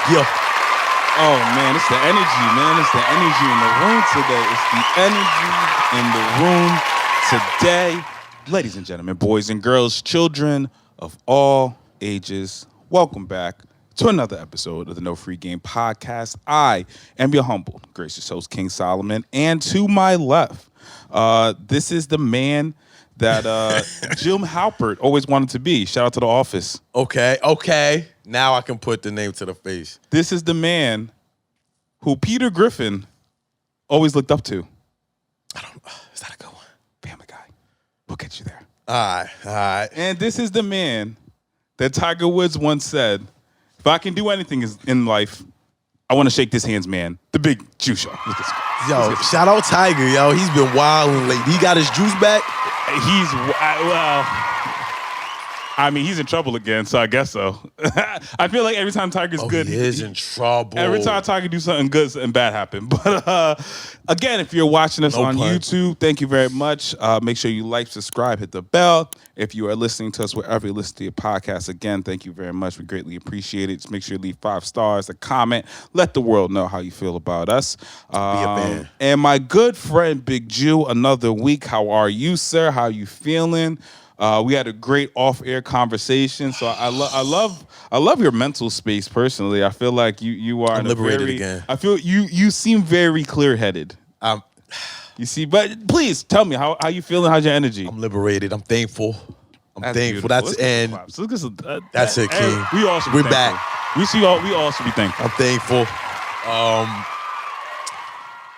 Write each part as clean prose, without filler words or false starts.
Yo. Oh, man, it's the energy, man. It's the energy in the room today. It's the energy in the room today. Ladies and gentlemen, boys and girls, children of all ages, welcome back to another episode of the No Free Game Podcast. I am your humble, gracious host, King Solomon. And to my left, this is the man that Jim Halpert always wanted to be. Shout out to The Office. Okay. Now I can put the name to the face. This is the man who Peter Griffin always looked up to. Is that a good one? Family Guy. We'll get you there. All right. And this is the man that Tiger Woods once said, if I can do anything in life, I want to shake this hand's man, the big juice shot. Yo, shout out Tiger, yo. He's been wilding lately. He got his juice back. He's in trouble again, so I guess so. I feel like every time Tiger's good, he is in trouble. Every time Tiger do something good, something bad happen. But again, if you're watching us on YouTube, thank you very much. Make sure you like, subscribe, hit the bell. If you are listening to us wherever you listen to your podcast, again, thank you very much. We greatly appreciate it. Just make sure you leave 5 stars, a comment. Let the world know how you feel about us. Be a fan. And my good friend, Big Jew, another week. How are you, sir? How are you feeling? We had a great off-air conversation, so I love your mental space personally. I feel like you are liberated again. I feel you seem very clear-headed. You see, but please tell me how you feeling. How's your energy? I'm liberated. I'm thankful. I'm thankful. Beautiful. That's it, King. We all should be thankful. Back. We all should be thankful. I'm thankful.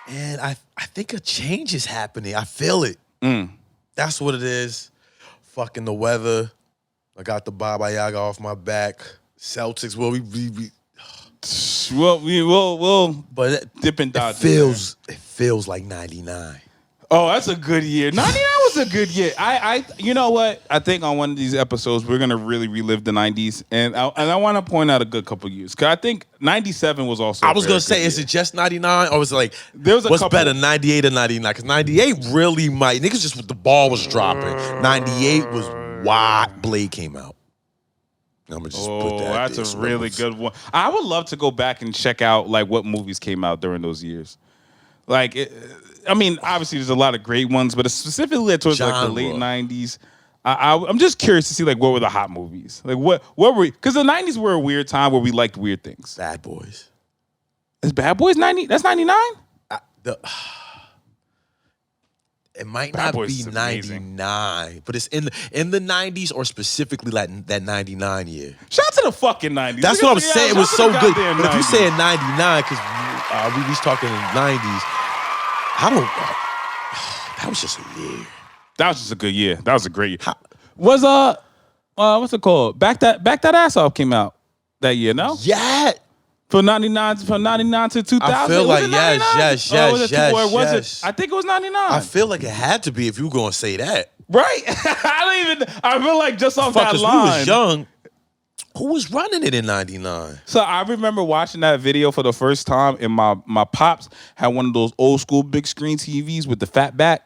And I think a change is happening. I feel it. That's what it is. Fucking the weather. I got the Baba Yaga off my back. Celtics. Well, we'll but dip and dodge. It feels like 99. Oh, that's a good year. 99 was a good year. You know what? I think on one of these episodes we're gonna really relive the 90s, and I want to point out a good couple years because I think 97 was also. I was gonna say, is it just 99 or was it like what's better, 98 or 99? Because 98 really might niggas just the ball was dropping. 98 was why Blade came out. I'm gonna just put that. That's a really good one. I would love to go back and check out like what movies came out during those years. Like, obviously there's a lot of great ones, but specifically towards like the late 90s, I'm just curious to see like what were the hot movies? Like what were, because the 90s were a weird time where we liked weird things. Bad Boys. Is Bad Boys 90? That's 99? It might not be 99, but it's in the 90s or specifically like that 99 year. Shout out to the fucking 90s. That's what I'm saying. It was so good. But if you say 99, because we was talking in the 90s, that was just a year. That was just a good year. That was a great year. What's it called? Back That Ass Off came out that year, no? Yeah. From 99 to 2000. I feel like yes. I think it was 99. I feel like it had to be if you were gonna say that. Right? I feel like just off that line. We was young. Who was running it in 99? So I remember watching that video for the first time, and my pops had one of those old school big screen TVs with the fat back.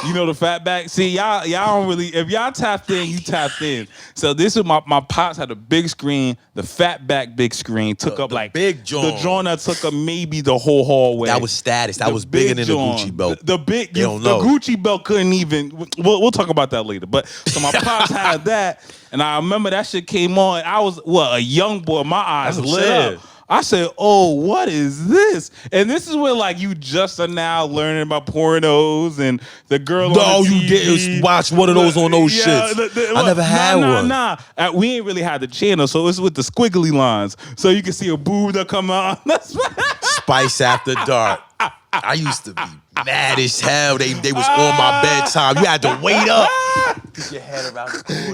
You know the fat back? See, y'all don't really, if y'all tapped in, you tapped in. So this is my pops had a big screen, the fat back big screen, took up like big joint. The joint that took up maybe the whole hallway. That was status. That was bigger than the Gucci belt. The Gucci belt couldn't even, we'll talk about that later. But so my pops had that, and I remember that shit came on. I was, a young boy, my eyes lit up. I said, oh, what is this? And this is where, like, you just are now learning about pornos and the girl on the TV. No, you didn't watch one of those on those shits. I never had one. We ain't really had the channel, so it's with the squiggly lines. So you can see a boob that come out. Spice After Dark. I used to be mad as hell. They was on my bedtime. You had to wait up. Get your head around the corner.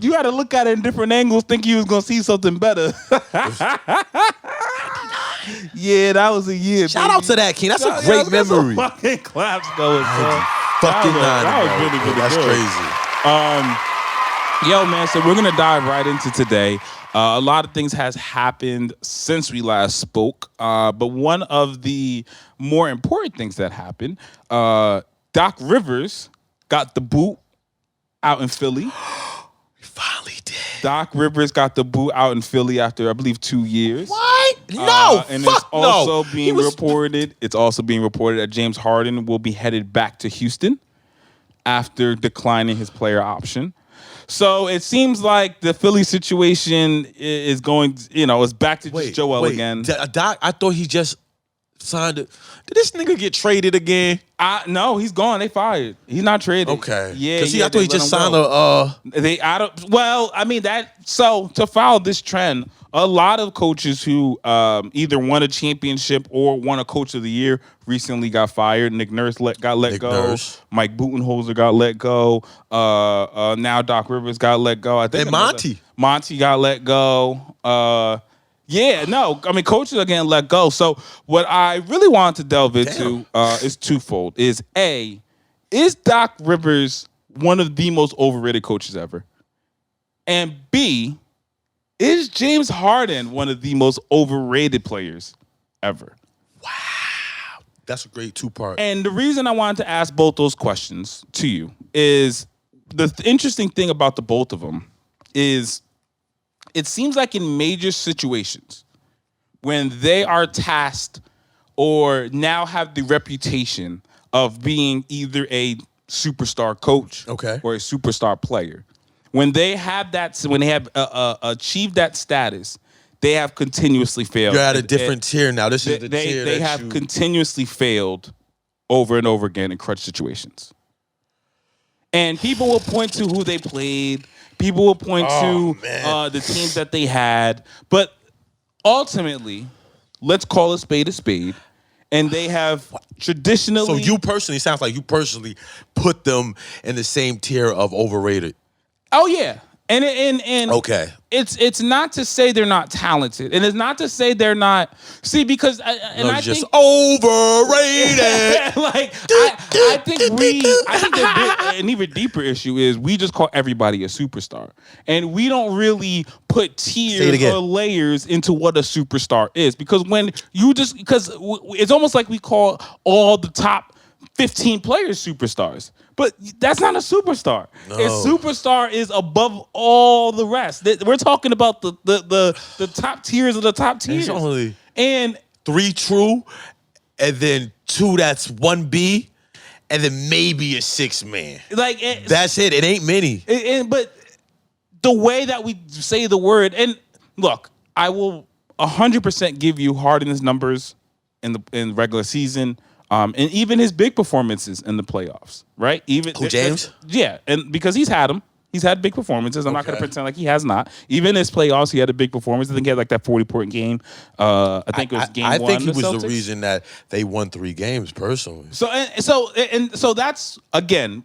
You had to look at it in different angles, think you was gonna see something better. Yeah, that was a year. Shout out to that, King. That's a great memory. Fucking claps going. That was really good. That's crazy. Yo, man. So we're gonna dive right into today. A lot of things has happened since we last spoke, but one of the more important things that happened, Doc Rivers got the boot out in Philly. We finally did. Doc Rivers got the boot out in Philly after, I believe, 2 years. What? No, and fuck it's also no. being reported. It's also being reported that James Harden will be headed back to Houston after declining his player option. So it seems like the Philly situation is going, it's back to just Joel again. Doc, I thought he just signed it. Did this nigga get traded again? No, he's gone. They fired. He's not traded. Okay. Yeah. Because I thought he just signed a. To follow this trend, a lot of coaches who either won a championship or won a Coach of the Year recently got fired. Nick Nurse got let go. Nurse. Mike Budenholzer got let go. Now Doc Rivers got let go. I think Monty got let go. Coaches are getting let go. So what I really want to delve into is twofold. Is Doc Rivers one of the most overrated coaches ever? And B, is James Harden one of the most overrated players ever? Wow. That's a great two-part. And the reason I wanted to ask both those questions to you is the interesting thing about the both of them is it seems like in major situations when they are tasked or now have the reputation of being either a superstar coach or a superstar player, when they have achieved that status, they have continuously failed. You're at a different tier now. This is the tier they have continuously failed over and over again in crunch situations. And people will point to who they played. People will point to the teams that they had. But ultimately, let's call a spade. And they have traditionally... So you personally, sounds like you personally put them in the same tier of overrated. Oh, yeah. And okay. It's not to say they're not talented, and it's not to say they're not. See, because I just think overrated. I think an even deeper issue is we just call everybody a superstar, and we don't really put tiers or layers into what a superstar is. Because it's almost like we call all the top 15 players superstars. But that's not a superstar. No. A superstar is above all the rest. We're talking about the top tiers of the top tiers. There's only and 3 true, and then 2 that's 1B, and then maybe a 6 man. That's it. It ain't many. But the way that we say the word, and look, I will 100% give you Harden's numbers in regular season. And even his big performances in the playoffs, right? James? Yeah, and because he's had them. He's had big performances. I'm not going to pretend like he has not. Even in his playoffs, he had a big performance. I think he had like that 40-point game. I think it was game 1. I think he was the reason that they won 3 games personally. So that's, again,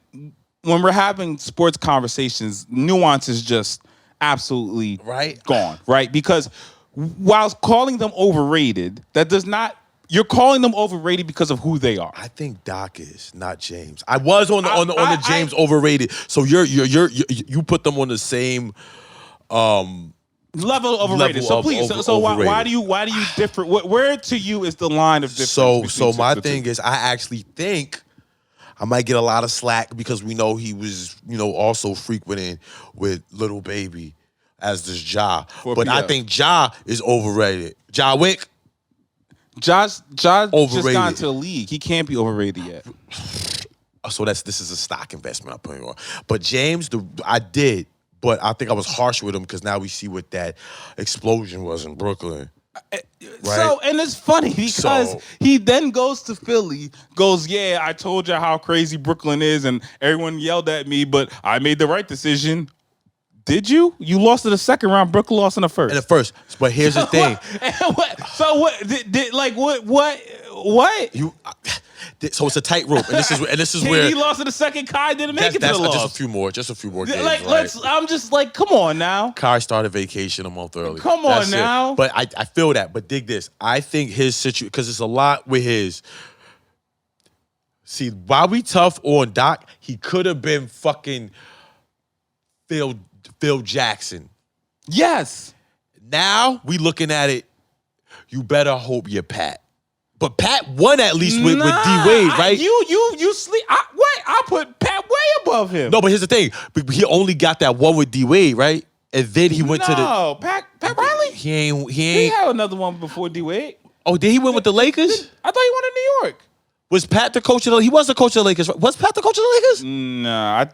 when we're having sports conversations, nuance is just absolutely gone, right? Because while calling them overrated, that does not... You're calling them overrated because of who they are. I think Doc is, not James. I was on the James overrated. So you put them on the same level of overrated. So please, why do you differ? Where to you is the line of difference? So my thing is, I actually think I might get a lot of slack because we know he was, also frequenting with Little Baby as this Ja. But I think Ja is overrated. Ja Wick. Josh just got into the league. He can't be overrated yet. So this is a stock investment I'm putting on. But James, I did, but I think I was harsh with him because now we see what that explosion was in Brooklyn. Right? So, and it's funny because he then goes to Philly, yeah, I told you how crazy Brooklyn is, and everyone yelled at me, but I made the right decision. Did you? You lost in the second round. Brooklyn lost in the first. In the first. But here's the thing. What? So it's a tightrope, and this is where he lost in the second. Kai didn't make it to the loss. Just a few more games. I'm just like, come on now. Kai started vacation a month early. Come on now. But I feel that. But dig this. I think his situation, because it's a lot with his. See, while we tough on Doc, he could have been fucking Phil Jackson. Yes. Now we looking at it. You better hope you're Pat. But Pat won at least with D-Wade, right? You sleep. I put Pat way above him. No, but here's the thing. He only got that one with D-Wade, right? And then he went to the. No, Pat Riley. He had another one before D-Wade. Oh, did he win with the Lakers? I thought he won in New York. Was Pat the coach of the? He was the coach of the Lakers. Was Pat the coach of the Lakers? Nah,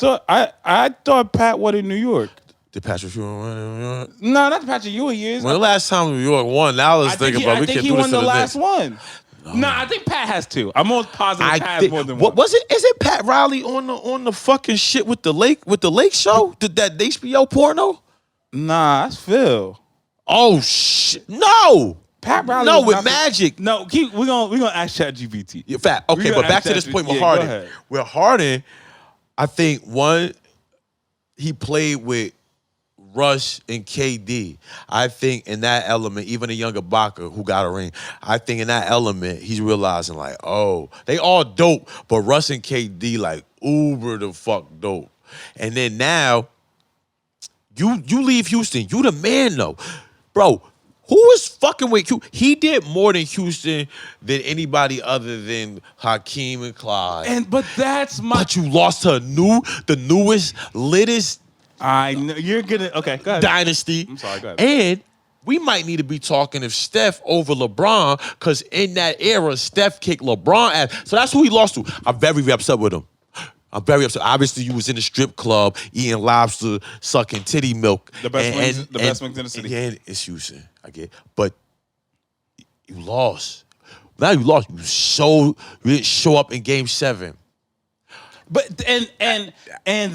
I thought Pat won in New York. Did Patrick Ewing win in New York? No, not the Patrick Ewing years. When the last time New York won, now I was thinking, but we can't do this to the I think he won the last Knicks. one. No, I think Pat has two. I'm almost positive Pat has more than one. What was it? Is it Pat Riley on the fucking shit with the lake show? Did that HBO porno? Nah, that's Phil. Oh shit! No, Pat Riley. No, with Magic. No, we're gonna ask ChatGPT. Yeah, fact. Okay, but back to this point with Harden. With Harden, I think he played with Russ and KD. I think in that element, even a younger Ibaka who got a ring, I think in that element, he's realizing like, oh, they all dope, but Russ and KD like uber the fuck dope. And then now, you leave Houston. You the man though. Bro, who is fucking with you? He did more than Houston than anybody other than Hakeem and Clyde. But you lost to the newest, littest. I know you're gonna. Okay, go ahead. Dynasty. I'm sorry. Go ahead. And we might need to be talking if Steph over LeBron, because in that era, Steph kicked LeBron ass. So that's who he lost to. I'm very, very upset with him. I'm very upset. Obviously, you was in the strip club eating lobster, sucking titty milk. The best wings in the city. Yeah, it's Houston. I get, but you lost. Now you lost. You didn't show up in Game 7. But and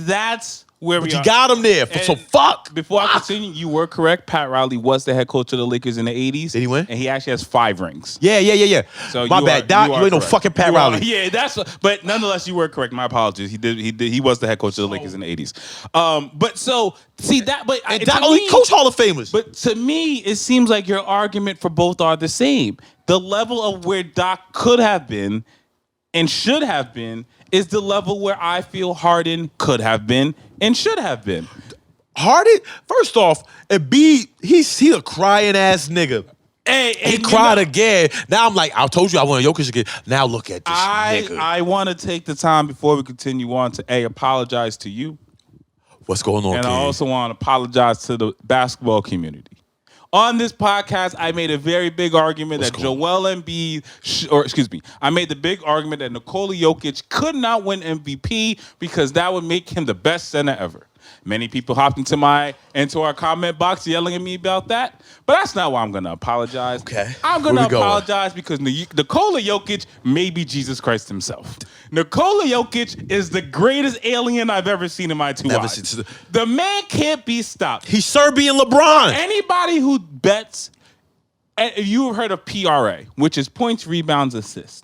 that's where we are. You got him there. So fuck. Before I continue, you were correct. Pat Riley was the head coach of the Lakers in the 80s. Did he win? And he actually has 5 rings. Yeah. So my bad. You ain't no fucking Pat Riley. Yeah, but nonetheless, you were correct. My apologies. He was the head coach of the Lakers in the 80s. But so see that. But and that only coach Hall of Famers. But to me, it seems like your argument for both are the same. The level of where Doc could have been and should have been is the level where I feel Harden could have been and should have been. Harden, first off, he's a crying ass nigga. Hey, he cried again. Now I'm like, I told you I want Jokic again. Now look at this nigga. I want to take the time before we continue on to apologize to you. What's going on, And King? I also want to apologize to the basketball community. On this podcast, I made a very big argument that Joel Embiid, I made the big argument that Nikola Jokic could not win MVP because that would make him the best center ever. Many people hopped into our comment box yelling at me about that, but that's not why I'm going to apologize. Okay. I'm going to apologize because Nikola Jokic may be Jesus Christ himself. Nikola Jokic is the greatest alien I've ever seen in my 2 eyes. The man can't be stopped. He's Serbian LeBron. Anybody who bets, you've heard of PRA, which is points, rebounds, assists.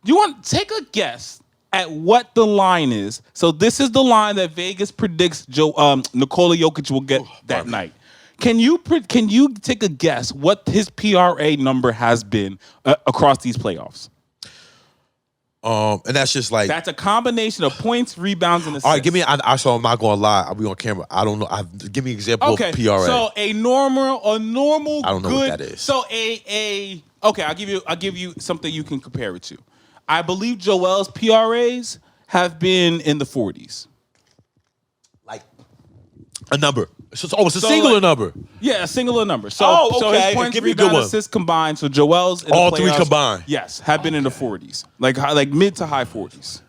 You want to take a guess at what the line is. So this is the line that Vegas predicts Nikola Jokic will get that night. Can you take a guess what his PRA number has been across these playoffs? And that's just like that's a combination of points, rebounds, and assists. All right, give me. I'm not gonna lie. I'll be on camera. I don't know. Give me an example of PRA. So a normal. I don't know what that is. So okay. I'll give you something you can compare it to. I believe Joel's PRAs have been in the 40s. Like a number. So it's a singular number. Yeah, a singular number. So his points, rebound, assists combined. So Joel's in all the playoffs, 3 combined. Yes, have been in the 40s, like mid to high 40s.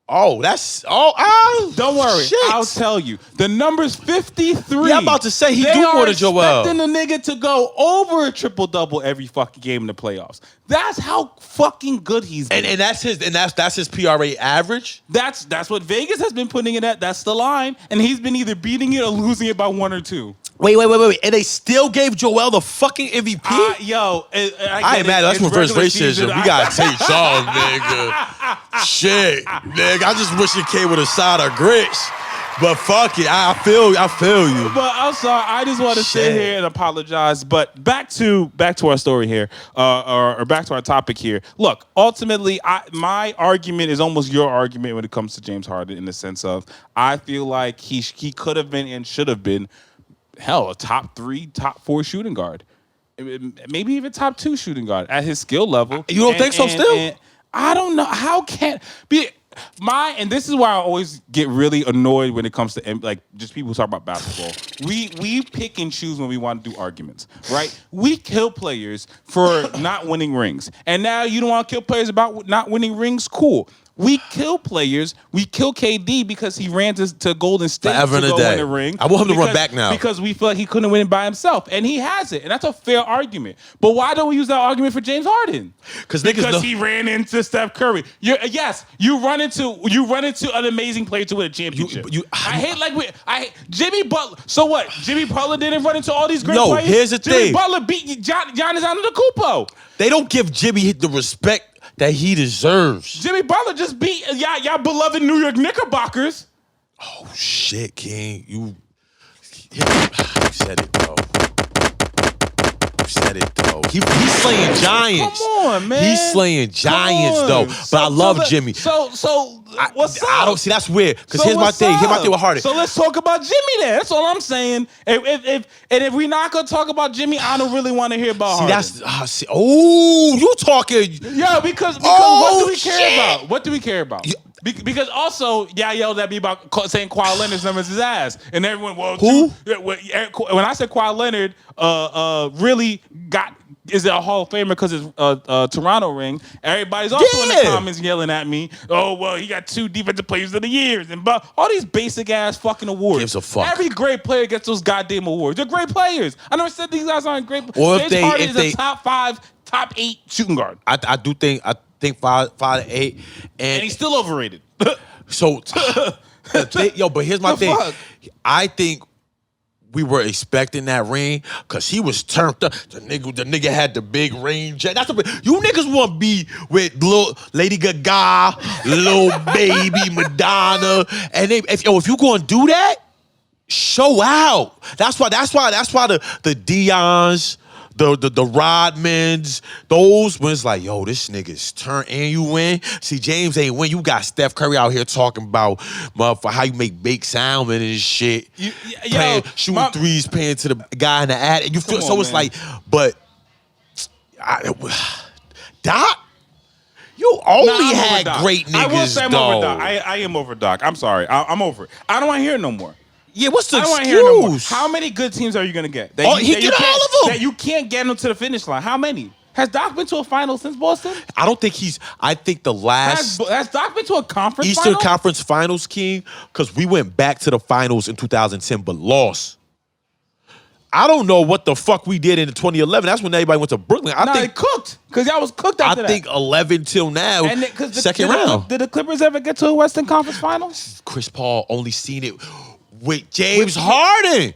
Oh, that's don't worry. Shit. I'll tell you. The number's 53. Yeah, I'm about to say he do more than Joel. Expecting the nigga to go over a triple-double every fucking game in the playoffs. That's how fucking good he's been. And that's his PRA average? That's what Vegas has been putting it at. That's the line. And he's been either beating it or losing it by 1 or 2. Wait. And they still gave Joel the fucking MVP? I ain't mad. That's reverse racism. We got to take y'all, nigga. Shit, nigga. I just wish it came with a side of grits. But fuck it. I feel you. But I'm sorry. I just want to sit here and apologize. But back to our story here, or back to our topic here. Look, ultimately, my argument is almost your argument when it comes to James Harden, in the sense of I feel like he could have been and should have been, hell, a top 3, top 4 shooting guard. Maybe even top 2 shooting guard at his skill level. You don't think so still? I don't know. How can be? And this is why I always get really annoyed when it comes to like just people who talk about basketball. We pick and choose when we want to do arguments, right? We kill players for not winning rings, and now you don't want to kill players about not winning rings. Cool. We kill players. We kill KD because he ran to Golden State Forever to and a go day. win a ring. I want him to run back now. Because we feel like he couldn't win it by himself. And he has it. And that's a fair argument. But why don't we use that argument for James Harden? Because he ran into Steph Curry. You run into an amazing player to win a championship. Jimmy Butler. So what? Jimmy Butler didn't run into all these great players? No, here's the thing. Jimmy Butler beat Giannis Antetokounmpo. They don't give Jimmy the respect that he deserves. Jimmy Butler just beat y'all beloved New York Knickerbockers. Oh shit, King. You said it, bro. You said it, though. He's slaying giants. Come on, man. He's slaying giants, though. But I love Jimmy. So what's up? I don't see. That's weird. Because here's my thing. Here's my thing with Harden. So let's talk about Jimmy then. That's all I'm saying. If we're not gonna talk about Jimmy, I don't really want to hear about Harden. You talking? Yeah, because what do we care about? What do we care about? Because also, y'all yelled at me about saying Kawhi Leonard's numbers his ass, and everyone, who? When I said Kawhi Leonard, really is a Hall of Famer because it's Toronto ring. Everybody's also in the comments yelling at me. Oh well, he got 2 defensive players of the years and all these basic ass fucking awards. Gives a fuck. Every great player gets those goddamn awards. They're great players. I never said these guys aren't great. Or James Harden is a top 5, top 8 shooting guard. I do think 5 to 8, and he's still overrated. So, but here's my thing. Fuck? I think we were expecting that ring because he was turned up. The nigga had the big ring jacket. You niggas want to be with little Lady Gaga, Lil Baby, Madonna, and if you gonna do that, show out. That's why the Deions, the Rodmans, those when it's like, yo, this nigga's turn and you win. See, James ain't win. You got Steph Curry out here talking about motherfucker how you make baked salmon and shit. Shooting threes, paying to the guy in the ad. And you feel so it's like, but Doc, you only had great niggas. I will say I'm over Doc. I am over Doc. I'm sorry. I'm over it. I don't want to hear it no more. Yeah, what's the excuse? No, how many good teams are you gonna get? He get all of them. That you can't get them to the finish line. How many? Has Doc been to a final since Boston? I don't think I think the last. Has Doc been to a conference Eastern final? Conference Finals, King? Because we went back to the finals in 2010, but lost. I don't know what the fuck we did in 2011. That's when everybody went to Brooklyn. I think they cooked because y'all was cooked after that. I think 11 till now. Second round. Did the Clippers ever get to a Western Conference Finals? Chris Paul only seen it with James Harden.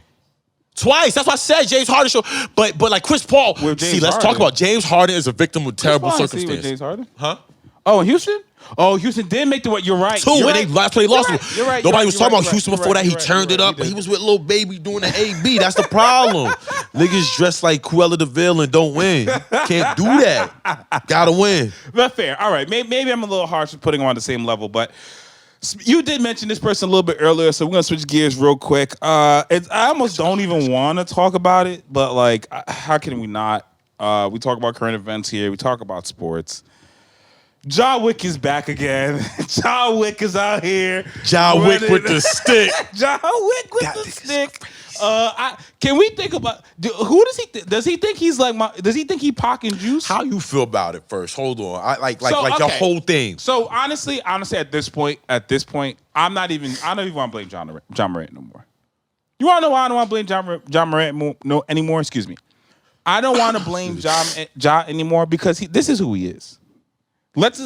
Twice. That's why I said James Harden show. But like Chris Paul. Let's talk about James Harden as a victim of terrible circumstances. James Harden? Huh? Oh, in Houston? Oh, Houston did make the what? You're right. 2, and they last play lost. You're right. Nobody was talking about Houston before that. He turned it up, but he was with Lil Baby doing the AB. That's the problem. Niggas dressed like Cruella de Vil and don't win. Can't do that. Gotta win. That's fair. All right. Maybe I'm a little harsh with putting him on the same level, but you did mention this person a little bit earlier, so we're gonna switch gears real quick. I almost don't even want to talk about it, but like, how can we not? We talk about current events here. We talk about sports. Ja Wick is back again. Ja Wick is out here. Ja Wick with the stick. Ja Wick with the stick. Can we think about who does he does he think he's like does he think he pocking juice? How you feel about it first? Hold on. Your whole thing. So honestly, at this point, I don't even want to blame Ja Morant no more. You want to know why I don't want to blame Ja Morant anymore? Excuse me. I don't want to blame Ja anymore because this is who he is. Let's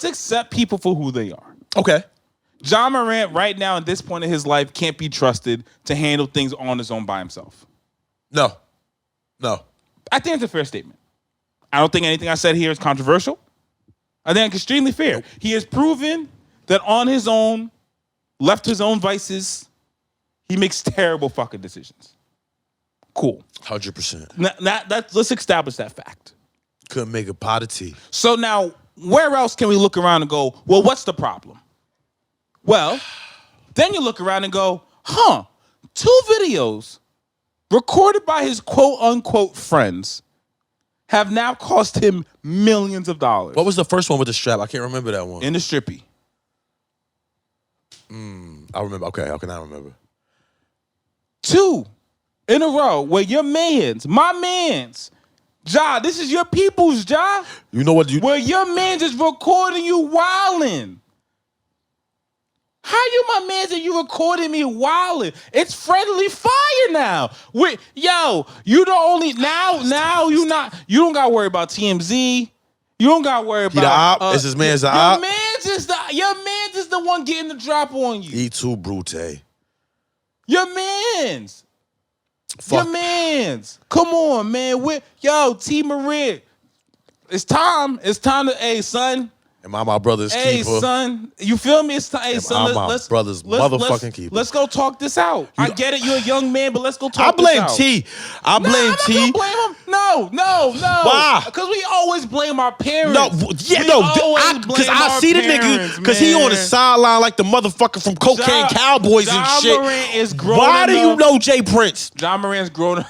accept people for who they are. Okay. Ja Morant right now at this point in his life can't be trusted to handle things on his own by himself. No. I think it's a fair statement. I don't think anything I said here is controversial. I think it's extremely fair. Nope. He has proven that on his own, left his own vices, he makes terrible fucking decisions. Cool. 100%. Let's establish that fact. Couldn't make a pot of tea. So now, where else can we look around and go, well, what's the problem? Well, then you look around and go, 2 videos recorded by his quote-unquote friends have now cost him millions of dollars. What was the first one with the strap? I can't remember that one. In the strippy. I remember. Okay, how can I remember? 2 in a row where your my man's, Ja, this is your people's, Ja. You know what? Where your man's is recording you wildin'. How you my man's and you recording me wildin'? It's friendly fire now. You the only now you don't gotta worry about TMZ. You don't gotta worry about the op. Is his man's the op? Your man's is the one getting the drop on you. He too brute. Your man's. Fuck. Your man's. Come on, man. T. Marie. It's time. It's time to, hey, son. Am I my brother's keeper? Hey, son. You feel me? It's time. Hey, son. My brother's motherfucking keeper. Let's go talk this out. I get it. You're a young man, but let's go talk this out. I blame T. I blame T. I'm not gonna blame him. No. Why? Because we always blame our parents. Because I see the nigga, because he on the sideline like the motherfucker from Cocaine Cowboys and shit. Ja Morant is grown Why do you know Jay Prince? Ja Morant's grown up.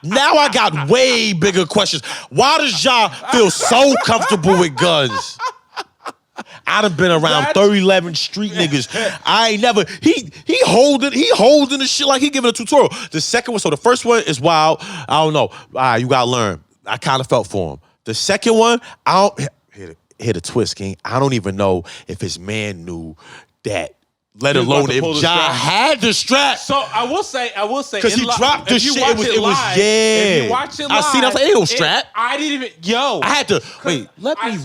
Now I got way bigger questions. Why does Ja feel so comfortable with guns? I done been around 3011 street niggas. I ain't never. He holding the shit like he giving a tutorial. The second one, so the first one is wild. I don't know. All right, you gotta learn. I kind of felt for him. The second one, I don't hit a twist, King. I don't even know if his man knew that. Let alone if Ja had the strap. So I will say, because he dropped the shit. It was If you watch it live, I see that. Ain't no strap. I didn't even. I had to wait. Let me.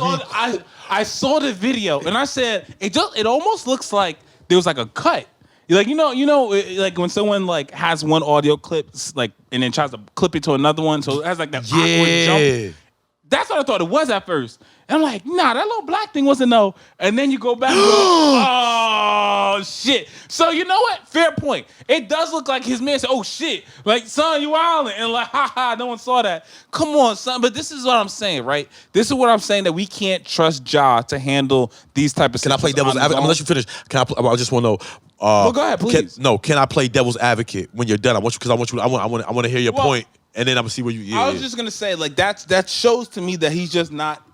I saw the video and I said it almost looks like there was like a cut. Like like when someone like has one audio clip like and then tries to clip it to another one, so it has like that awkward jump. That's what I thought it was at first. And I'm like, nah, that little black thing wasn't no. And then you go back and go, oh, shit. So you know what? Fair point. It does look like his man said, oh, shit. Like, son, you wildin'. And like, ha, no one saw that. Come on, son. But this is what I'm saying, right? This is what I'm saying, that we can't trust Ja to handle these type of Can I play devil's advocate? I'm going to let you finish. I just want to know. Well, go ahead, please. Can I play devil's advocate when you're done? I want to hear your point. And then I'm gonna see where you. I was just gonna say, like that shows to me that he's just not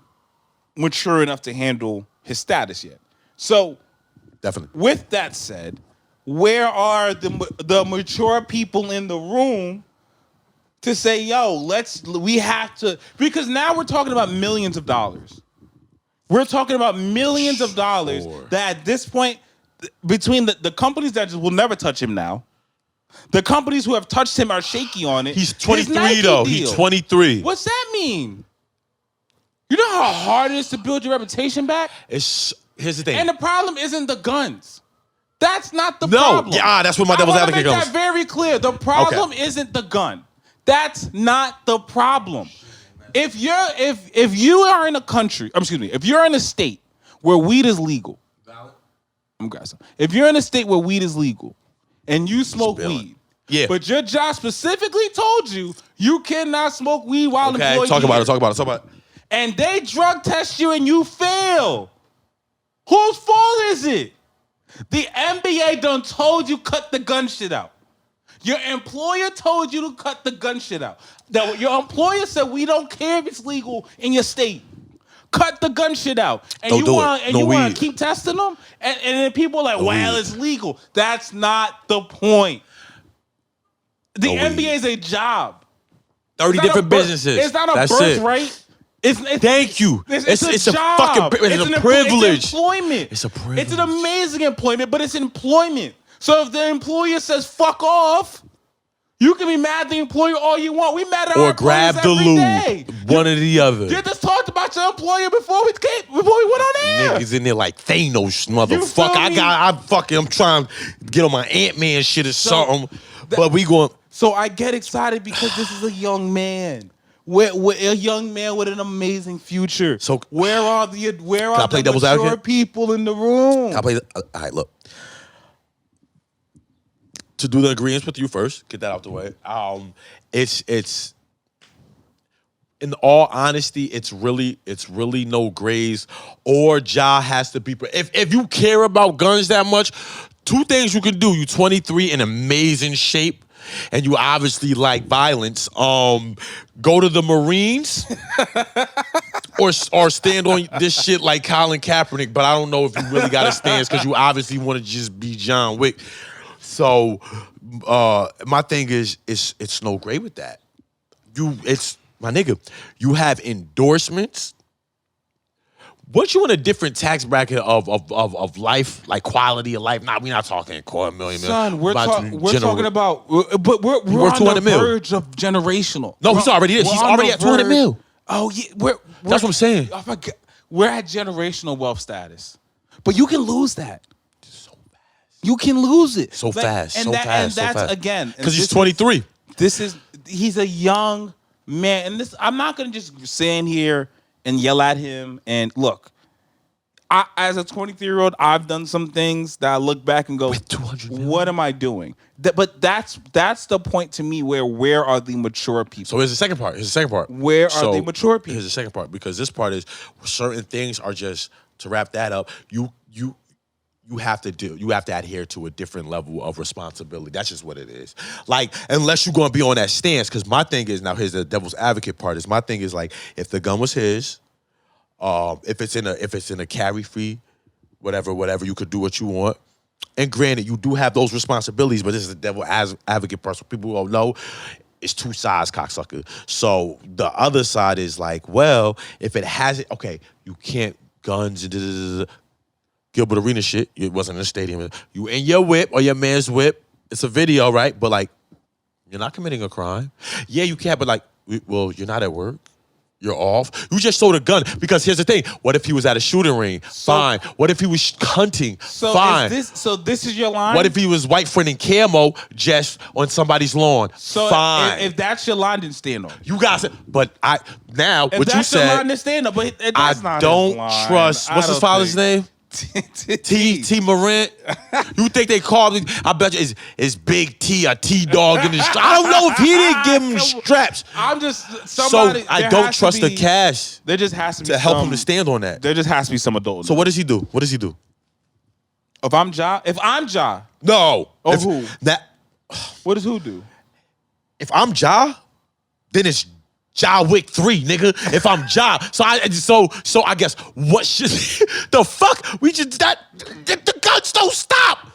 mature enough to handle his status yet. So, definitely. With that said, where are the mature people in the room to say, yo, we have to, because now we're talking about millions of dollars. We're talking about millions of dollars that at this point, between the companies that just will never touch him now. The companies who have touched him are shaky on it. He's 23 though. He's 23. What's that mean? You know how hard it is to build your reputation back? Here's the thing. And the problem isn't the guns. That's not the problem. Yeah, that's what my devil's advocate goes. I want to make that very clear. The problem isn't the gun. That's not the problem. If you are in a country, if you're in a state where weed is legal. If you're in a state where weed is legal, and you smoke weed. Yeah. But your job specifically told you cannot smoke weed while employed. Okay, talk about it. And they drug test you and you fail. Whose fault is it? The NBA done told you cut the gun shit out. Your employer told you to cut the gun shit out. Your employer said we don't care if it's legal in your state. Cut the gun shit out. And you want to keep testing them? And then people are like, well, it's legal. That's not the point. The NBA is a job. 30 different businesses. It's not a birthright. Thank you. It's a job. Fucking, it's a privilege. It's employment. It's a privilege. It's an amazing employment, but it's employment. So if the employer says fuck off, you can be mad at the employer all you want. We mad at our grab the loot. One or the other. You just talked about your employer before we went on air. Niggas in there like Thanos, motherfucker. I'm trying to get on my Ant-Man shit or something. But we going. So I get excited because this is a young man. We're a young man with an amazing future. So where are the mature people in the room? Can I play? All right, look. To do the agreements with you first, get that out the way. It's in all honesty, it's really no grays, or Ja has to be. If you care about guns that much, two things you can do. You 23 in amazing shape, and you obviously like violence. Go to the Marines, or stand on this shit like Colin Kaepernick, but I don't know if you really got a stance because you obviously want to just be John Wick. So my thing is, it's no great with that. It's my nigga. You have endorsements. What you in a different tax bracket of life, like quality of life? Nah, we're not talking quarter million. Son, we're talking about, but we're on the verge of generational. No, he's already is. He's already at 200 mil. Oh yeah, that's what I'm saying. I forget. We're at generational wealth status, but you can lose that. So fast. You can lose it so fast. And so that, fast. And so that's fast. again because he's 23. He's a young man, and this I'm not gonna just stand here and yell at him. And look, as a 23-year-old, I've done some things that I look back and go, what am I doing? But that's the point to me where are the mature people? So here's the second part. Where are the mature people? Here's the second part, because this part is certain things are just, to wrap that up, you have to adhere to a different level of responsibility. That's just what it is. Like, unless you're gonna be on that stance, because my thing is, now here's the devil's advocate part, is my thing is like, if the gun was his, if it's in a carry-free, whatever, you could do what you want. And granted, you do have those responsibilities, but this is the devil advocate part. So people will know it's two sides, cocksucker. So the other side is like, well, if it has it, okay, you can't guns, Gilbert Arena shit. It wasn't in a stadium. You in your whip or your man's whip. It's a video, right? But like, you're not committing a crime. Yeah, you can't, but like, well, you're not at work. You're off. You just sold a gun. Because here's the thing. What if he was at a shooting range? Fine. What if he was hunting? Fine. This is your line? What if he was white friend in camo just on somebody's lawn? Fine. If that's your line, then stand on. You guys, but what you said. If that's your line, then stand on. But that's not don't his line. trust. What's his father's name? Ja Morant. You think they called him? I bet you it's Big T, a T-Dog in the strap. I don't know if he didn't give him straps. I'm just somebody. So I don't trust the cash. There just has to be to help him to stand on that. There just has to be some adult. So what does he do? What does he do? If I'm Ja. No. Oh, who? What does who do? If I'm Ja, then it's Ja Wick 3, nigga. If I'm Ja. So I guess what should the fuck? The guns don't stop.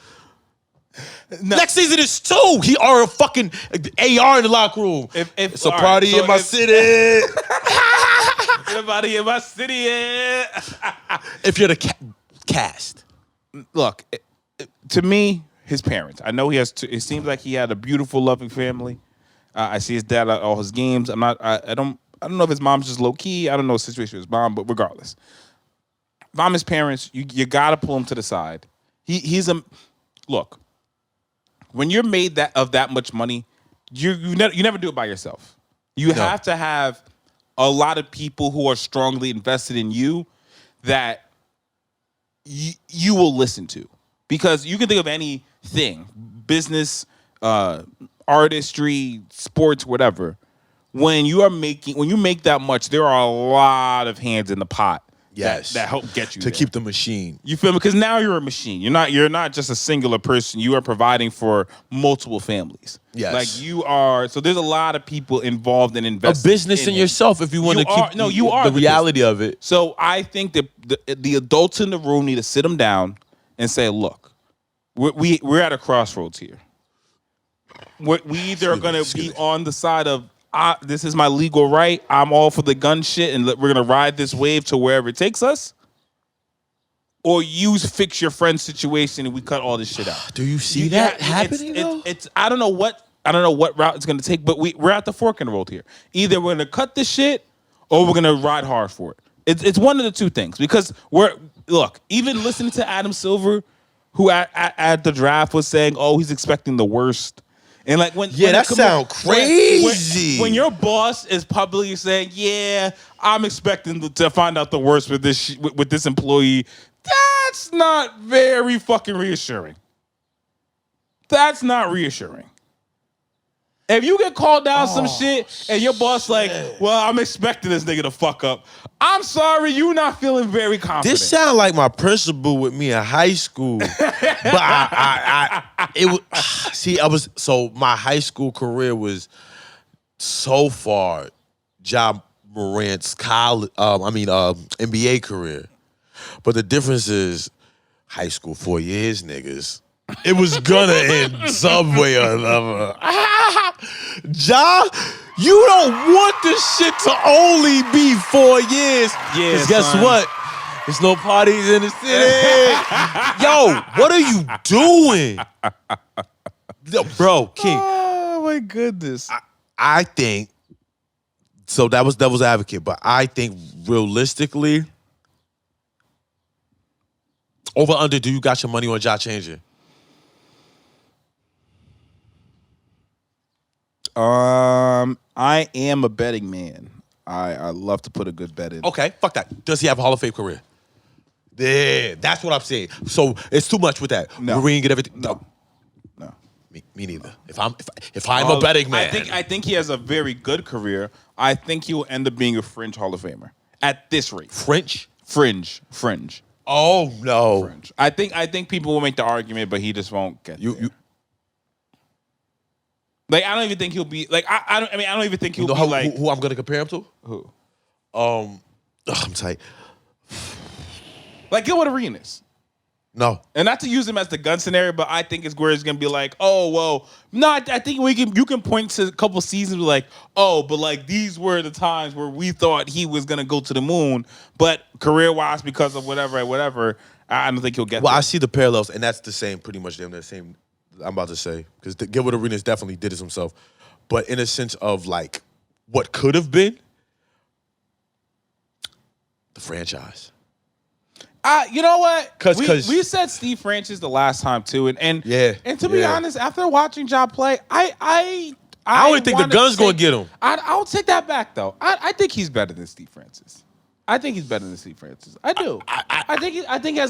No. Next season is 2. He are a fucking AR in the locker room. If it's a party in my city. Everybody in my city. If you're the cast. Look, to me, his parents. I know he has it seems like he had a beautiful, loving family. I see his dad at all his games. I don't know if his mom's just low key. I don't know the situation with his mom, but regardless, if I'm his parents, you gotta pull him to the side. Look. When you're made that much money, you never do it by yourself. You have to have a lot of people who are strongly invested in you that you will listen to, because you can think of anything, business, artistry, sports, whatever. When you make that much, there are a lot of hands in the pot. Yes, that help get you to there. Keep the machine. You feel me? Because now you're a machine. You're not just a singular person. You are providing for multiple families. Yes, like you are. So there's a lot of people involved in investing. A business in yourself, if you want to keep the reality of it. So I think that the adults in the room need to sit them down and say, "Look, we're at a crossroads here. We either are going to be on the side of, this is my legal right, I'm all for the gun shit, and we're going to ride this wave to wherever it takes us, or you fix your friend's situation and we cut all this shit out." Do you see that happening, though? I don't know what route it's going to take, but we're at the fork in the road here. Either we're going to cut this shit or we're going to ride hard for it. It's one of the two things, because even listening to Adam Silver, who at the draft was saying, oh, he's expecting the worst. And like that sounds crazy. When your boss is publicly saying, "Yeah, I'm expecting to find out the worst with this employee," that's not very fucking reassuring. That's not reassuring. If you get called down some shit and your boss like, "Well, I'm expecting this nigga to fuck up," I'm sorry, you not feeling very confident. This sound like my principal with me in high school. But my high school career was so far Ja Morant's NBA career. But the difference is high school 4 years, niggas. It was gonna end some way or another. Ja, you don't want this shit to only be 4 years. Yeah, because guess what? There's no parties in the city. Yo, what are you doing? Yo, bro, King. Oh my goodness. I think, so that was devil's advocate, but I think realistically, over under, do you got your money on Ja changing? I am a betting man. I love to put a good bet in. Okay, fuck that. Does he have a Hall of Fame career? Yeah, that's what I'm saying. So it's too much with that. No. Marine get everything. No. Me neither. If I'm a betting man, I think he has a very good career. I think he will end up being a fringe Hall of Famer at this rate. Fringe. Oh no. Fringe. I think people will make the argument, but he just won't get there. Like I don't even think he'll be like I don't even think he'll be like who I'm gonna compare him to. Who? I'm tight. Like Gilbert Arenas. No. And not to use him as the gun scenario, but I think it's where it's gonna be like, oh well, no, I think you can point to a couple seasons like, oh, but like these were the times where we thought he was gonna go to the moon, but career wise because of whatever, I don't think he'll get. Well, there. I see the parallels, and that's the same, pretty much the same. I'm about to say because Gilbert Arenas definitely did it himself, but in a sense of like what could have been the franchise. You know what? Because we said Steve Francis the last time too, and to be yeah. honest, after watching Ja play, I don't think the gun's gonna get him. I'll take that back though. I think he's better than Steve Francis. I think he's better than Steve Francis. I do. I think he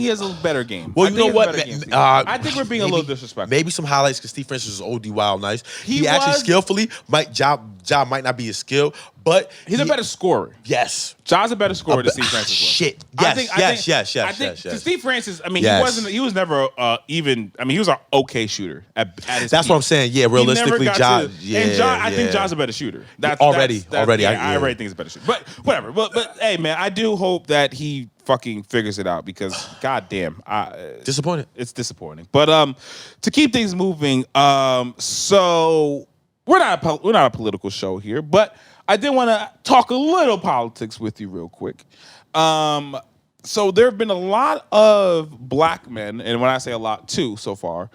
has a better game. Well, you know what? I think we're being a little disrespectful. Maybe some highlights because Steve Francis is OD wild nice. He actually skillfully Ja might not be as skilled, but he's a better scorer. Yes, Ja's a better scorer than Steve Francis was. Shit. Yes. I think Steve Francis. I mean, he was never even. I mean, he was an okay shooter at his. That's peak. what I'm saying. Yeah, realistically, Ja. And Ja, I think Ja's a better shooter. I already think he's a better shooter. But whatever. But hey, man, I do hope that he fucking figures it out because goddamn, disappointed. It's disappointing. But to keep things moving, so we're not a political show here, but I did want to talk a little politics with you real quick. So there have been a lot of black men, and when I say a lot, two so far,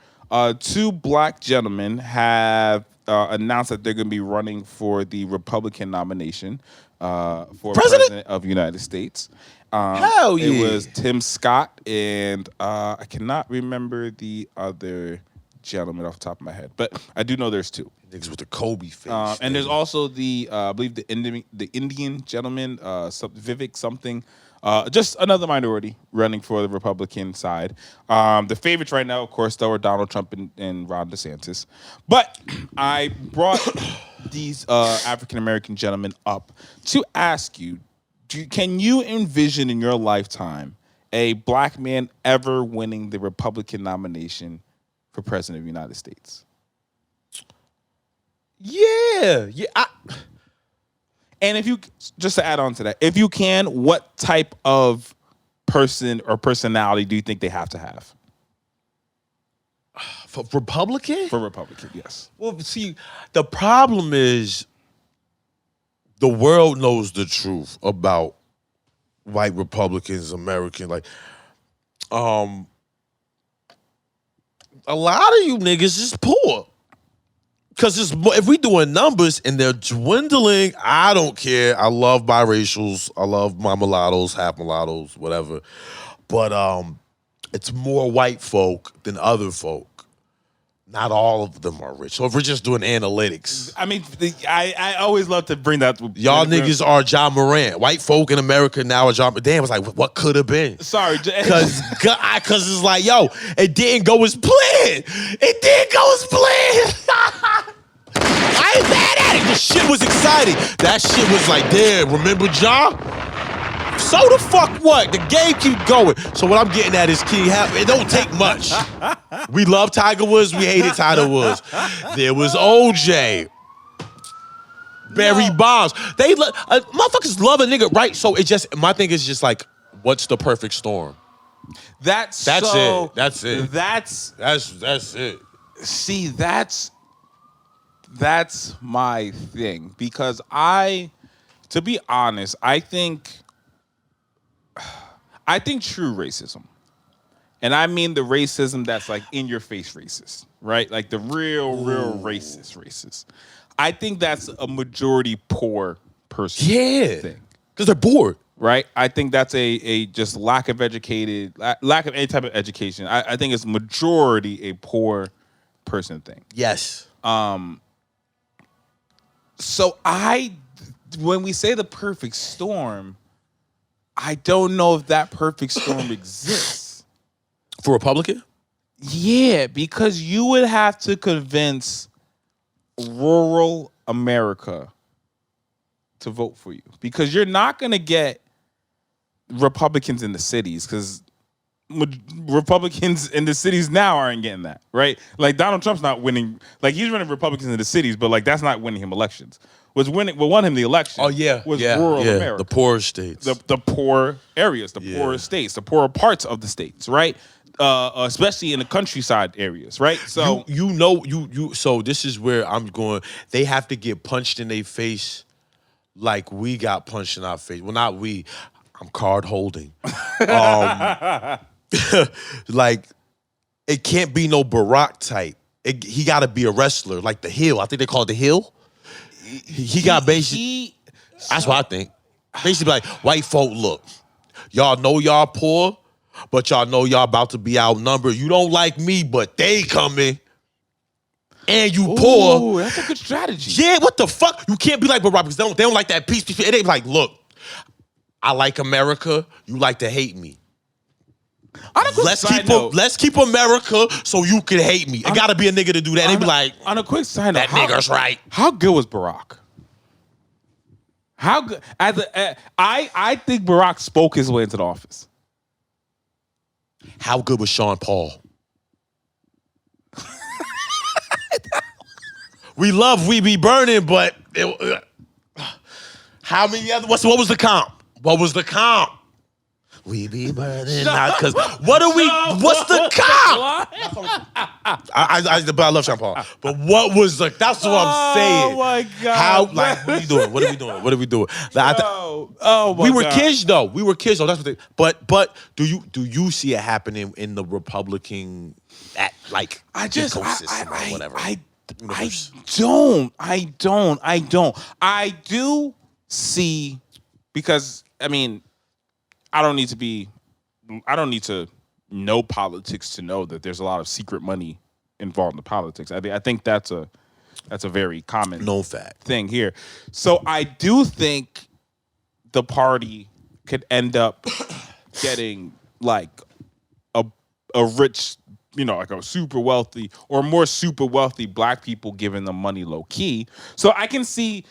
two black gentlemen have announced that they're going to be running for the Republican nomination for president of the United States. Hell yeah. It was Tim Scott and I cannot remember the other gentleman off the top of my head, but I do know there's two. Niggas with the Kobe face. And there's also the I believe the Indian gentleman, Vivek something. Just another minority running for the Republican side. The favorites right now, of course, though, are Donald Trump and Ron DeSantis. But I brought these African-American gentlemen up to ask you, can you envision in your lifetime a black man ever winning the Republican nomination for president of the United States? Yeah. And if you, just to add on to that, if you can, what type of person or personality do you think they have to have? For Republican? For Republican, yes. Well, see, the problem is the world knows the truth about white Republicans, American. Like, a lot of you niggas is poor. Because if we doing numbers and they're dwindling, I don't care. I love biracials. I love my mulattoes, half mulattoes, whatever. But it's more white folk than other folk. Not all of them are rich. So if we're just doing analytics. I mean, I always love to bring that. Y'all niggas are Ja Morant. White folk in America now are Ja Morant. Damn, it's like, what could have been? Sorry. Because it's like, yo, it didn't go as planned. It didn't go as planned. I ain't mad at it. The shit was exciting. That shit was like, damn, remember Ja? So the fuck what? The game keep going. So what I'm getting at is, it don't take much. We love Tiger Woods. We hated Tiger Woods. There was OJ. Barry Bonds. They motherfuckers love a nigga, right? So it just my thing is just like, what's the perfect storm? That's it. That's it. See, that's my thing because to be honest, I think true racism, and I mean the racism that's like in your face racist, right? Like the real racist. I think that's a majority poor person thing. Because they're bored. Right? I think that's a just lack of any type of education. I think it's majority a poor person thing. Yes. So when we say the perfect storm, I don't know if that perfect storm exists. For Republican? Yeah, because you would have to convince rural America to vote for you. Because you're not going to get Republicans in the cities because Republicans in the cities now aren't getting that, right? Like Donald Trump's not winning. Like he's running Republicans in the cities, but like that's not winning him elections. What won him the election? Was rural America, the poor states, the poor areas, the poorer states, the poorer parts of the states, right? Especially in the countryside areas, right? So So this is where I'm going. They have to get punched in their face, like we got punched in our face. Well, not we. I'm card holding. Like, it can't be no Barack type. He got to be a wrestler, like the Hill. I think they call it the Hill. He got basically. That's what I think. Basically, like white folk, look, y'all know y'all poor, but y'all know y'all about to be outnumbered. You don't like me, but they coming. And you poor. That's a good strategy. Yeah, what the fuck? You can't be like Barack because they don't like that peace. It ain't like, look, I like America. You like to hate me. Let's keep America so you can hate me. It got to be a nigga to do that. And they be like, on a quick side note, that nigga's right. How good was Barack? How good? I think Barack spoke his way into the office. How good was Sean Paul? We be burning, but how many other? What was the comp? What was the comp? We be burning out because what are we? What's the comp? I love Sean Paul, but what was the? That's what I'm saying. Oh my god! How? Like, what are you doing? What are we doing? What are we doing? Like, we were kids though. We were kids though. That's what. But do you see it happening in the Republican ecosystem or whatever? I don't. I do see because I mean. I don't need to know politics to know that there's a lot of secret money involved in the politics. I think that's a very common known fact thing here. So I do think the party could end up getting like a rich, like a super wealthy or more super wealthy black people giving them money low key. So I can see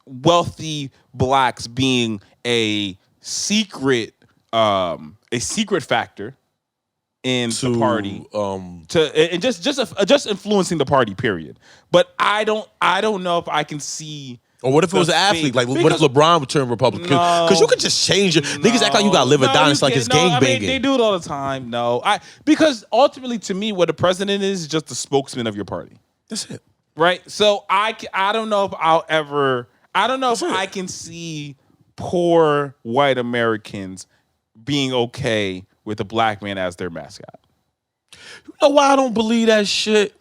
wealthy blacks being a secret factor in the party and just influencing the party period. But I don't know if I can see. Or what if it was an athlete? Like, what if LeBron would turn Republican? Because you could just change it. Niggas act like you got to live or die. It's like it's gang banging. They do it all the time. Because ultimately, to me, what a president is just the spokesman of your party. That's it. Right? So I don't know if I can see poor white Americans being okay with a black man as their mascot. You know why I don't believe that shit?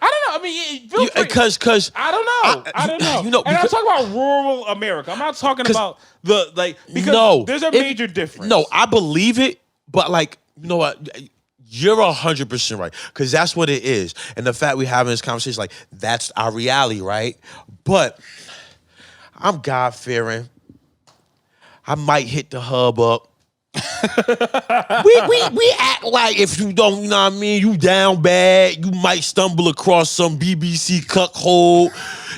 I don't know. I mean, because I don't know. And I'm talking about rural America. I'm not talking about because there's a major difference. No, I believe it, but like, you know what? You're 100% right, because that's what it is. And the fact we're having this conversation, like, that's our reality, right? But I'm God-fearing. I might hit the hub up. we act like if you don't, you know what I mean, you down bad, you might stumble across some BBC cuckold,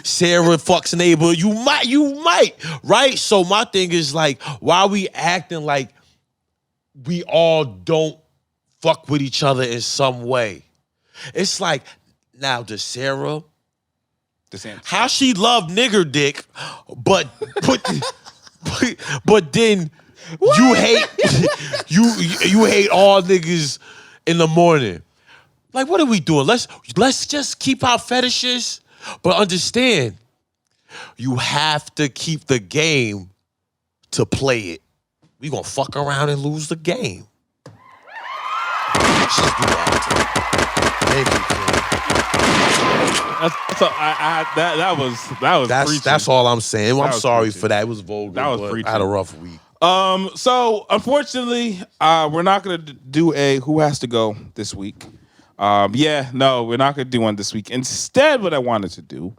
Sarah fucks neighbor. You might, right? So my thing is like, why are we acting like we all don't fuck with each other in some way? It's like, now does How she loved nigger dick, but then you hate you hate all niggas in the morning. Like, what are we doing? Let's just keep our fetishes, but understand, you have to keep the game to play it. We gonna fuck around and lose the game. Let's just do that. Thank you, that was that's all I'm saying. I'm sorry for that. It was vulgar. That was but preaching. I had a rough week. So unfortunately, we're not gonna do a who has to go this week. We're not gonna do one this week. Instead, what I wanted to do,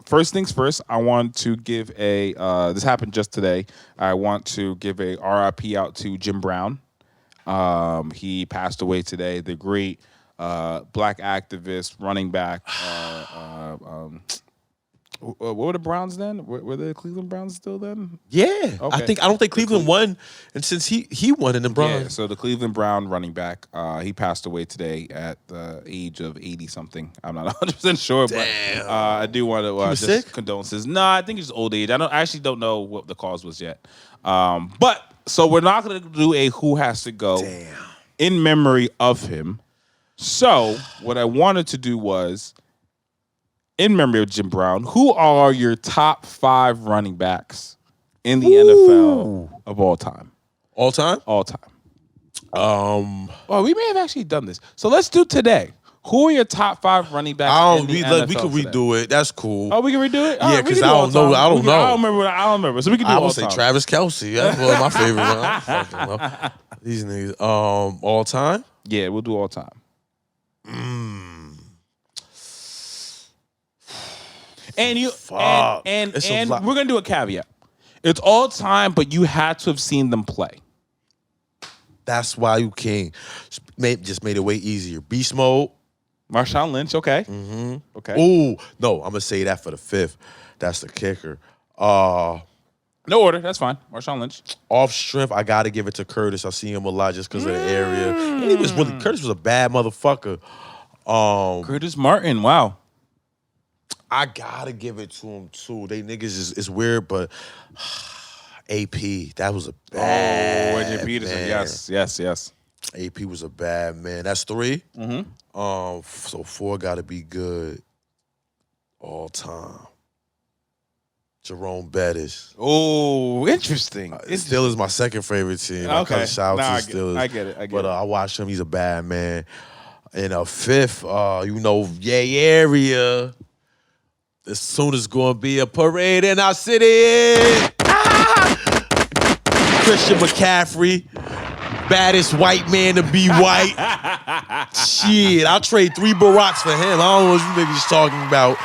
first things first, I want to give a this happened just today. I want to give a RIP out to Jim Brown. He passed away today. The great black activist, running back. What were the Browns then? Were the Cleveland Browns still then? Yeah, okay. I don't think Cleveland won, and since he won in the Browns. Yeah, so the Cleveland Brown running back, he passed away today at the age of 80 something. I'm not 100% sure, but I do want to just sick? condolences. No, I think it's old age. I actually don't know what the cause was yet. But so we're not going to do a who has to go in memory of him. So what I wanted to do was, in memory of Jim Brown, who are your top 5 running backs in the NFL of all time? All time? All time. Well, we may have actually done this. So let's do today. Who are your top 5 running backs in the NFL we can today? redo it. That's cool. Oh, we can redo it? Yeah, because I don't know. I don't know. I don't remember. So we can do I all would say time. Travis Kelce. That's one of my favorite ones. I fucking love these niggas. All time? Yeah, we'll do all time. And we're gonna do a caveat. It's all time, but you had to have seen them play. That's why you can't. Just made it way easier. Beast mode. Marshawn Lynch, okay. Mm-hmm. Okay. Ooh, no, I'm gonna say that for the 5th. That's the kicker. No order, that's fine. Marshawn Lynch. Off strength, I gotta give it to Curtis. I see him a lot just because of the area. And Curtis was a bad motherfucker. Curtis Martin, wow. I gotta give it to him too. They niggas is weird, but AP, that was a bad. AJ Peterson, man. yes. AP was a bad man. That's 3. Mm-hmm. So 4 gotta be good. All time. Jerome Bettis. Oh, interesting. Steelers my second favorite team. Okay. Shout out to Steelers. I get it. But I watched him. He's a bad man. And 5th, Yay area. As soon as going to be a parade in our city. Christian McCaffrey. Baddest white man to be white. Shit, I'll trade 3 Baracks for him. I don't know what you niggas talking about.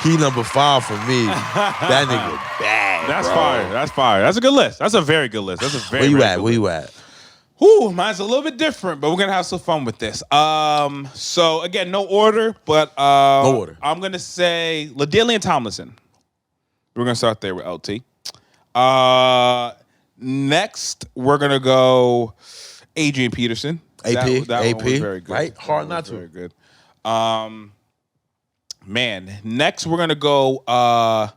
He number 5 for me. That nigga bad. That's bro. fire. That's fire. That's a good list. That's a very good list. That's a very Where you at? Whew, mine's a little bit different, but we're gonna have some fun with this. So again, no order, but no order. I'm gonna say LaDainian Tomlinson. We're gonna start there with LT. Next, we're gonna go Adrian Peterson. AP, That AP, one was very good. right? Hard not to. Very good. Next we're gonna go. Oh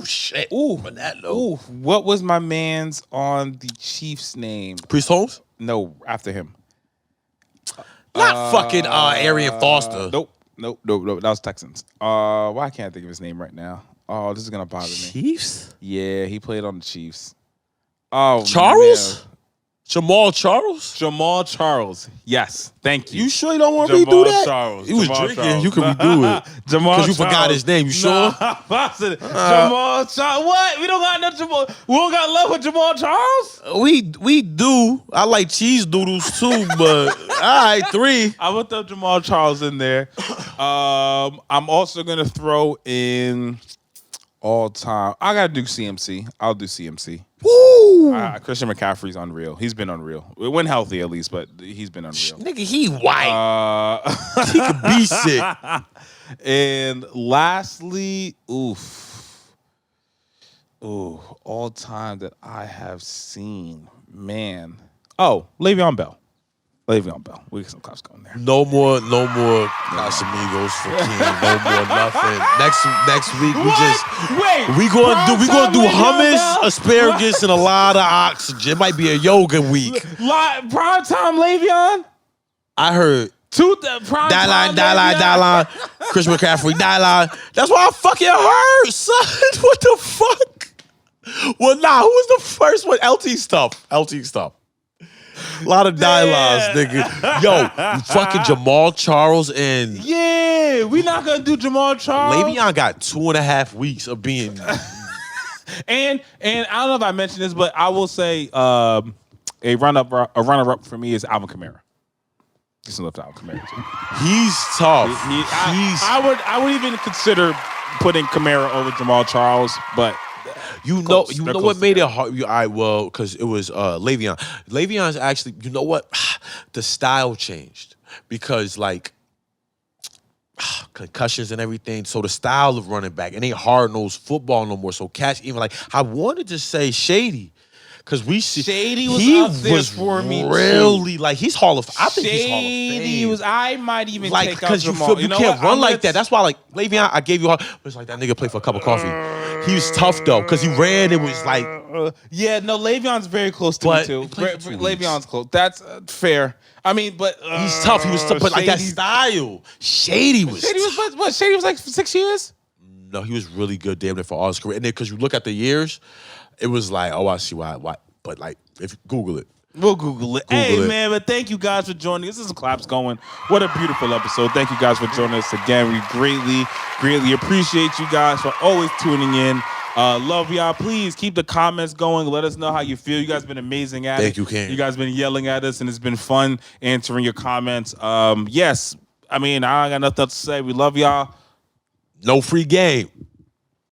shit! What was my man's on the Chiefs' name? Priest Holmes? No, after him. Not fucking Arian Foster. Nope. That was Texans. Why can't I think of his name right now? Oh, this is gonna bother me. Chiefs? Yeah, he played on the Chiefs. Oh, Charles? Man. Jamal Charles? Jamal Charles. Yes. Thank you. You sure you don't want to redo that? Charles. He was Jamal drinking. Charles. You can redo it. Jamal Because you Charles. forgot his name. You sure? Jamal Charles. What? We don't got no Jamal. We don't got love with Jamal Charles? We do. I like cheese doodles too, but all right, 3. I put the Jamal Charles in there. I'm also gonna throw in all time. I gotta do CMC. I'll do CMC. Woo! Christian McCaffrey's unreal. He's been unreal. When healthy, at least, but he's been unreal. Nigga, he white. He could be sick. And lastly, all time that I have seen, man. Oh, Le'Veon Bell. Le'Veon Bell. We get some claps going there. No more Casamigos for King. No more nothing. Next week we gonna do hummus, asparagus, and a lot of oxygen. It might be a yoga week. Prime time Le'Veon. I heard Prime die line. Chris McCaffrey, die line. That's why I fucking hurt, son. What the fuck? Well, nah. Who was the first one? LT stuff. A lot of dialogues, nigga. Yo, fucking Jamal Charles and we not gonna do Jamal Charles. Le'Veon got 2.5 weeks of being. and I don't know if I mentioned this, but I will say a runner-up for me is Alvin Kamara. Just left Alvin Kamara too. He's tough. I would even consider putting Kamara over Jamal Charles, but. You know what made it hard? Because it was Le'Veon. Le'Veon's actually, you know what? The style changed because like concussions and everything. So the style of running back, it ain't hard-nosed football no more. So catch even like I wanted to say Shady. Because we see Shady was up there for me really too. Like he's Hall of I think he's Hall of Fame. Was I might even like take out Jamal. You can't run like that. That's why like Le'Veon, I gave you but it's like that nigga played for a cup of coffee. He was tough though, because he ran. It was like Le'Veon's very close to me too. Le'Veon's close. That's fair. I mean, but he's tough. He was tough, but like that style. Shady was what? Shady was like 6 years. No, he was really good damn near for all his career. And then because you look at the years, it was like, oh, I see why. But like, if Google it. We'll Google it. Man, but thank you guys for joining us. This is claps going. What a beautiful episode. Thank you guys for joining us again. We greatly appreciate you guys for always tuning in. Love y'all. Please keep the comments going. Let us know how you feel. You guys been amazing at it. Thank you, Ken. You guys been yelling at us, and it's been fun answering your comments. Yes, I mean, I got nothing else to say. We love y'all. No free game.